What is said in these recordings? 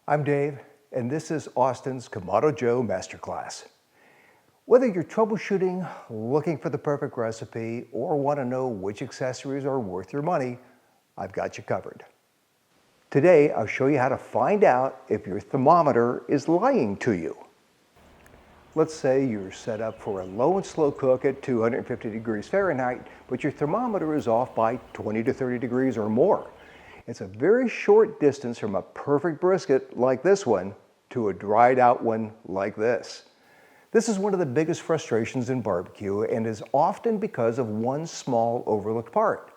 I'm Dave, and this is Austin's Kamado Joe Masterclass. Whether you're troubleshooting, looking for the perfect recipe, or want to know which accessories are worth your money, I've got you covered. Today, I'll show you how to find out if your thermometer is lying to you. Let's say you're set up for a low and slow cook at 250 degrees Fahrenheit, but your thermometer is off by 20 to 30 degrees or more. It's a very short distance from a perfect brisket like this one to a dried out one like this. This is one of the biggest frustrations in barbecue and is often because of one small overlooked part.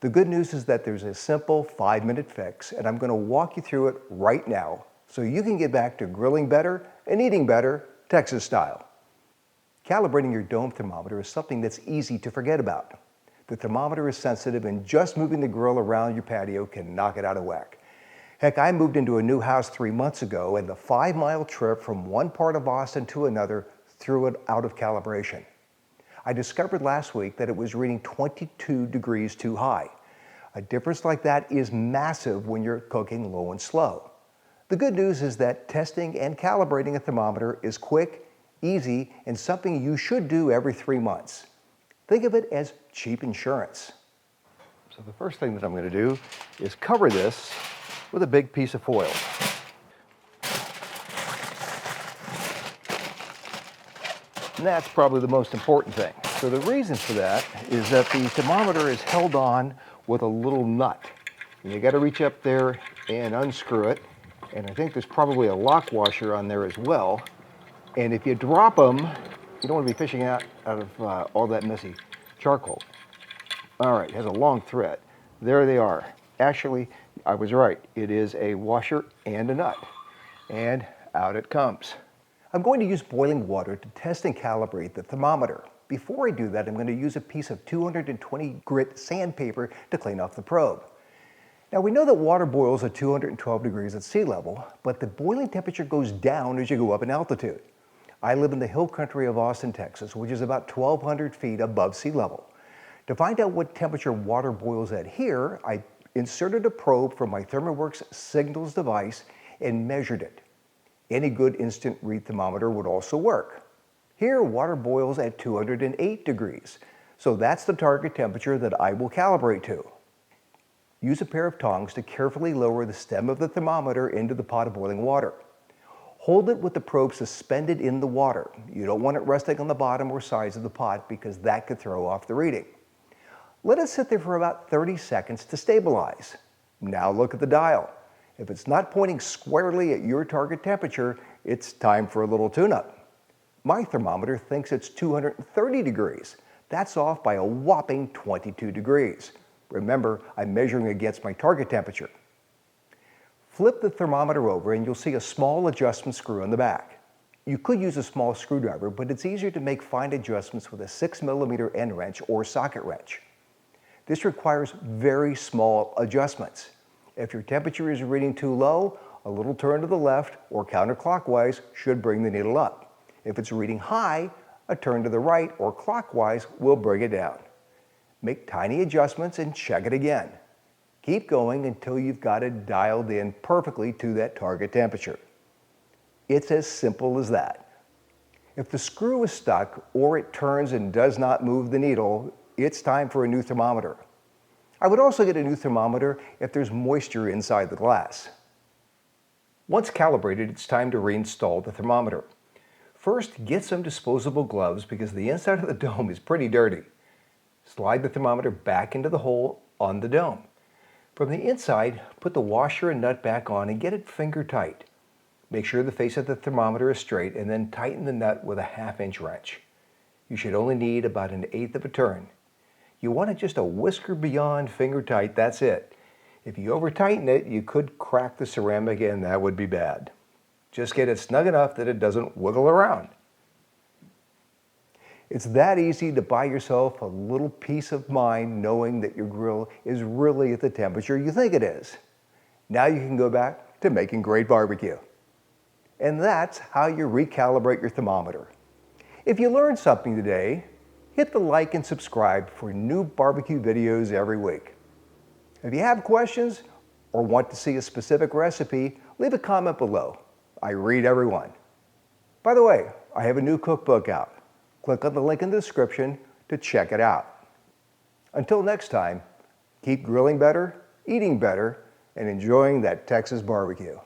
The good news is that there's a simple 5-minute fix, and I'm going to walk you through it right now so you can get back to grilling better and eating better, Texas style. Calibrating your dome thermometer is something that's easy to forget about. The thermometer is sensitive, and just moving the grill around your patio can knock it out of whack. Heck, I moved into a new house 3 months ago, and the 5-mile trip from one part of Austin to another threw it out of calibration. I discovered last week that it was reading 22 degrees too high. A difference like that is massive when you're cooking low and slow. The good news is that testing and calibrating a thermometer is quick, easy, and something you should do every 3 months. Think of it as cheap insurance. So the first thing that I'm going to do is cover this with a big piece of foil. And that's probably the most important thing. So the reason for that is that the thermometer is held on with a little nut. And you got to reach up there and unscrew it. And I think there's probably a lock washer on there as well. And if you drop them, you don't want to be fishing out of all that messy charcoal. All right, it has a long thread. There they are. Actually, I was right. It is a washer and a nut. And out it comes. I'm going to use boiling water to test and calibrate the thermometer. Before I do that, I'm going to use a piece of 220 grit sandpaper to clean off the probe. Now, we know that water boils at 212 degrees at sea level, but the boiling temperature goes down as you go up in altitude. I live in the hill country of Austin, Texas, which is about 1,200 feet above sea level. To find out what temperature water boils at here, I inserted a probe from my ThermoWorks Signals device and measured it. Any good instant read thermometer would also work. Here, water boils at 208 degrees, so that's the target temperature that I will calibrate to. Use a pair of tongs to carefully lower the stem of the thermometer into the pot of boiling water. Hold it with the probe suspended in the water. You don't want it resting on the bottom or sides of the pot because that could throw off the reading. Let it sit there for about 30 seconds to stabilize. Now look at the dial. If it's not pointing squarely at your target temperature, it's time for a little tune-up. My thermometer thinks it's 230 degrees. That's off by a whopping 22 degrees. Remember, I'm measuring against my target temperature. Flip the thermometer over and you'll see a small adjustment screw in the back. You could use a small screwdriver, but it's easier to make fine adjustments with a 6mm end wrench or socket wrench. This requires very small adjustments. If your temperature is reading too low, a little turn to the left or counterclockwise should bring the needle up. If it's reading high, a turn to the right or clockwise will bring it down. Make tiny adjustments and check it again. Keep going until you've got it dialed in perfectly to that target temperature. It's as simple as that. If the screw is stuck or it turns and does not move the needle, it's time for a new thermometer. I would also get a new thermometer if there's moisture inside the glass. Once calibrated, it's time to reinstall the thermometer. First, get some disposable gloves because the inside of the dome is pretty dirty. Slide the thermometer back into the hole on the dome. From the inside, put the washer and nut back on and get it finger tight. Make sure the face of the thermometer is straight and then tighten the nut with a 1/2-inch wrench. You should only need about 1/8 of a turn. You want it just a whisker beyond finger tight, that's it. If you over tighten it, you could crack the ceramic and that would be bad. Just get it snug enough that it doesn't wiggle around. It's that easy to buy yourself a little peace of mind knowing that your grill is really at the temperature you think it is. Now you can go back to making great barbecue. And that's how you recalibrate your thermometer. If you learned something today, hit the like and subscribe for new barbecue videos every week. If you have questions or want to see a specific recipe, leave a comment below. I read every one. By the way, I have a new cookbook out. Click on the link in the description to check it out. Until next time, keep grilling better, eating better, and enjoying that Texas barbecue.